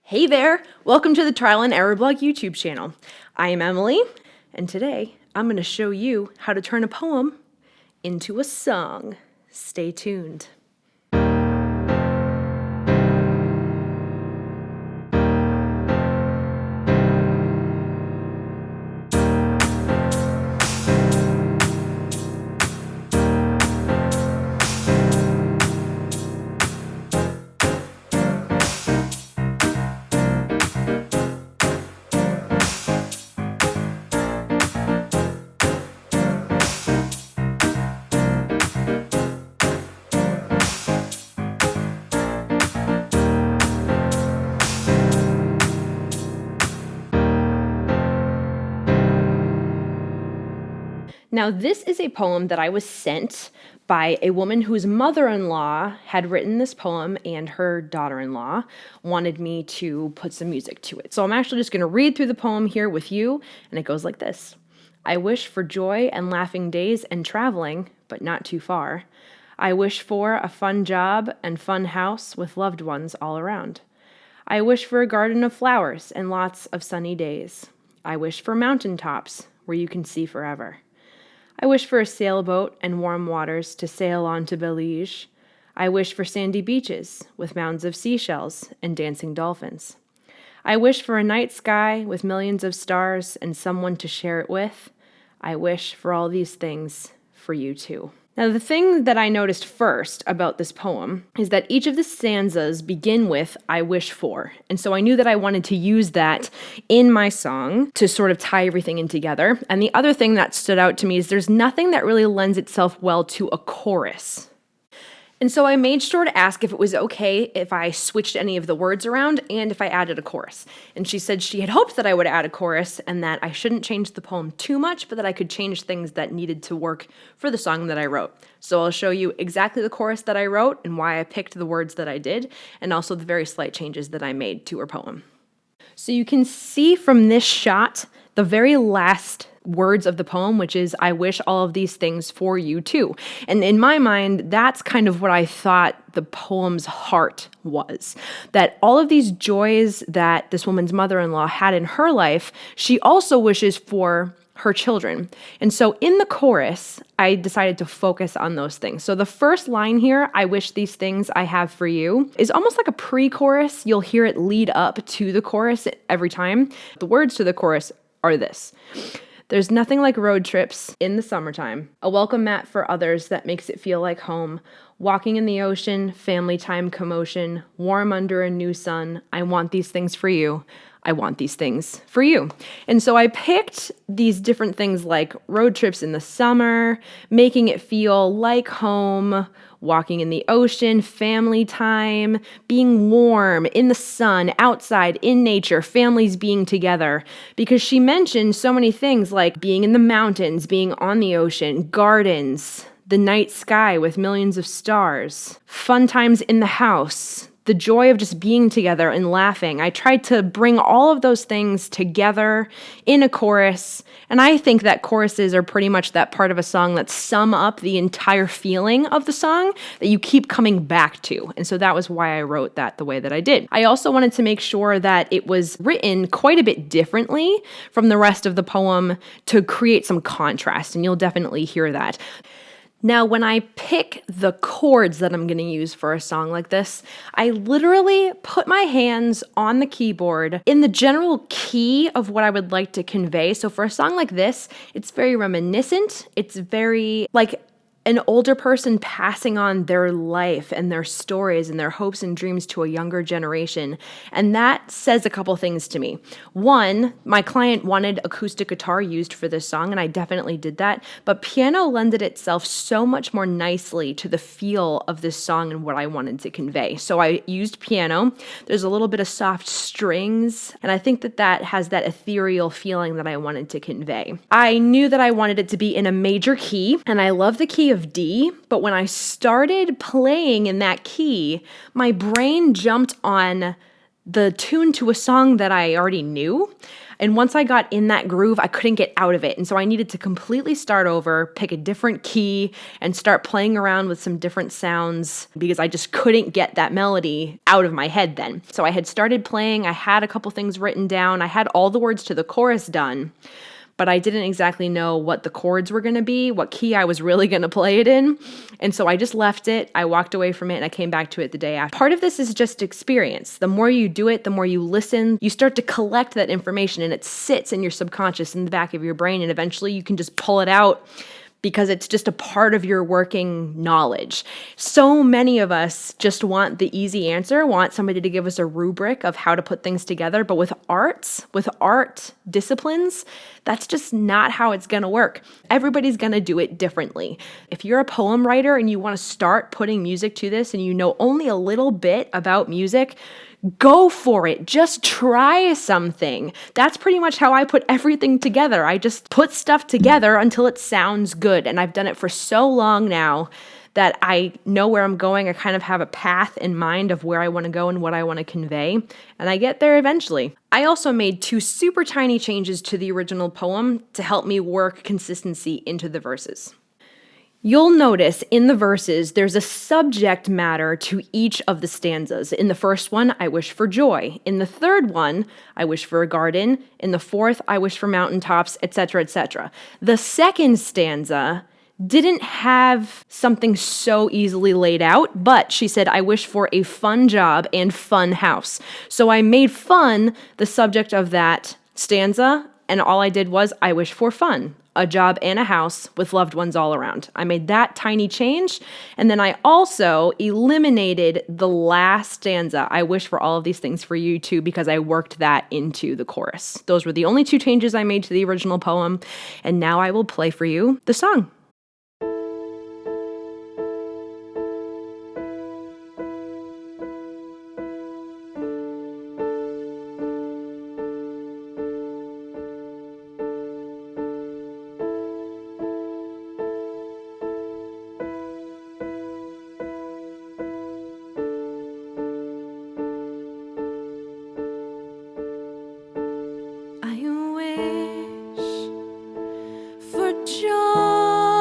Hey there! Welcome to the Trial and Error Blog YouTube channel. I am Emily, and today I'm going to show you how to turn a poem into a song. Stay tuned. Now, this is a poem that I was sent by a woman whose mother-in-law had written this poem, and her daughter-in-law wanted me to put some music to it. So I'm actually just going to read through the poem here with you, and it goes like this. I wish for joy and laughing days and traveling, but not too far. I wish for a fun job and fun house with loved ones all around. I wish for a garden of flowers and lots of sunny days. I wish for mountaintops where you can see forever. I wish for a sailboat and warm waters to sail on to Belize. I wish for sandy beaches with mounds of seashells and dancing dolphins. I wish for a night sky with millions of stars and someone to share it with. I wish for all these things for you too. Now, the thing that I noticed first about this poem is that each of the stanzas begin with, I wish for. And so I knew that I wanted to use that in my song to sort of tie everything in together. And the other thing that stood out to me is there's nothing that really lends itself well to a chorus. And so I made sure to ask if it was okay if I switched any of the words around and if I added a chorus. And she said she had hoped that I would add a chorus and that I shouldn't change the poem too much, but that I could change things that needed to work for the song that I wrote. So I'll show you exactly the chorus that I wrote and why I picked the words that I did, and also the very slight changes that I made to her poem. So you can see from this shot the very last words of the poem, which is, I wish all of these things for you too. And in my mind, that's kind of what I thought the poem's heart was. That all of these joys that this woman's mother-in-law had in her life, she also wishes for her children. And so in the chorus, I decided to focus on those things. So the first line here, I wish these things I have for you, is almost like a pre-chorus. You'll hear it lead up to the chorus every time. The words to the chorus are this. There's nothing like road trips in the summertime, a welcome mat for others that makes it feel like home, walking in the ocean, family time commotion, warm under a new sun. I want these things for you. I want these things for you. And so I picked these different things like road trips in the summer, making it feel like home, walking in the ocean, family time, being warm, in the sun, outside, in nature, families being together. Because she mentioned so many things like being in the mountains, being on the ocean, gardens, the night sky with millions of stars, fun times in the house, the joy of just being together and laughing. I tried to bring all of those things together in a chorus, and I think that choruses are pretty much that part of a song that sum up the entire feeling of the song that you keep coming back to. And so that was why I wrote that the way that I did. I also wanted to make sure that it was written quite a bit differently from the rest of the poem to create some contrast, and you'll definitely hear that. Now, when I pick the chords that I'm going to use for a song like this, I literally put my hands on the keyboard in the general key of what I would like to convey. So for a song like this, it's very reminiscent. It's very like an older person passing on their life and their stories and their hopes and dreams to a younger generation. And that says a couple things to me. One, my client wanted acoustic guitar used for this song, and I definitely did that. But piano lended itself so much more nicely to the feel of this song and what I wanted to convey. So I used piano. There's a little bit of soft strings, and I think that that has that ethereal feeling that I wanted to convey. I knew that I wanted it to be in a major key, and I love the key of D, but when I started playing in that key, my brain jumped on the tune to a song that I already knew. And once I got in that groove, I couldn't get out of it. And so I needed to completely start over, pick a different key, and start playing around with some different sounds because I just couldn't get that melody out of my head then. So I had started playing, I had a couple things written down, I had all the words to the chorus done, but I didn't exactly know what the chords were going to be, what key I was really going to play it in. And so I just left it. I walked away from it and I came back to it the day after. Part of this is just experience. The more you do it, the more you listen, you start to collect that information and it sits in your subconscious in the back of your brain. And eventually you can just pull it out because it's just a part of your working knowledge. So many of us just want the easy answer, want somebody to give us a rubric of how to put things together. But with art disciplines, that's just not how it's going to work. Everybody's going to do it differently. If you're a poem writer and you want to start putting music to this and you know only a little bit about music, go for it. Just try something. That's pretty much how I put everything together. I just put stuff together until it sounds good. And I've done it for so long now that I know where I'm going. I kind of have a path in mind of where I want to go and what I want to convey. And I get there eventually. I also made 2 super tiny changes to the original poem to help me work consistency into the verses. You'll notice in the verses, there's a subject matter to each of the stanzas. In the first one, I wish for joy. In the third one, I wish for a garden. In the fourth, I wish for mountaintops, etc., etc. The second stanza didn't have something so easily laid out, but she said, I wish for a fun job and fun house. So I made fun the subject of that stanza, and all I did was, I wish for fun, a job and a house with loved ones all around. I made that tiny change. And then I also eliminated the last stanza. I wish for all of these things for you too, because I worked that into the chorus. Those were the only 2 changes I made to the original poem. And now I will play for you the song. I wish for joy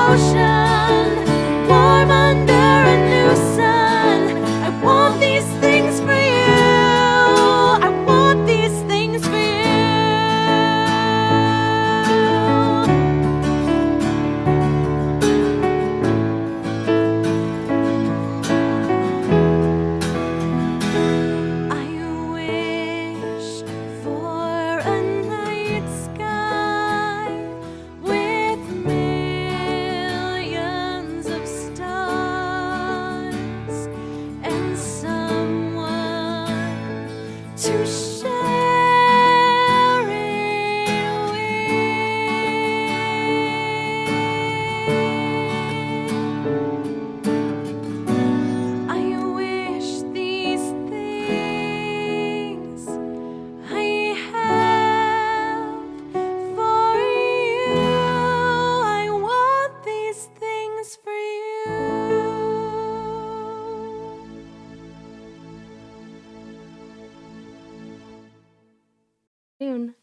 ocean, warm under a new sun. I want these things for you. I want these things for you. I wish for a night sky with millions of stars and someone to share it with. I wish these things I have for you. I want these things for you. Soon.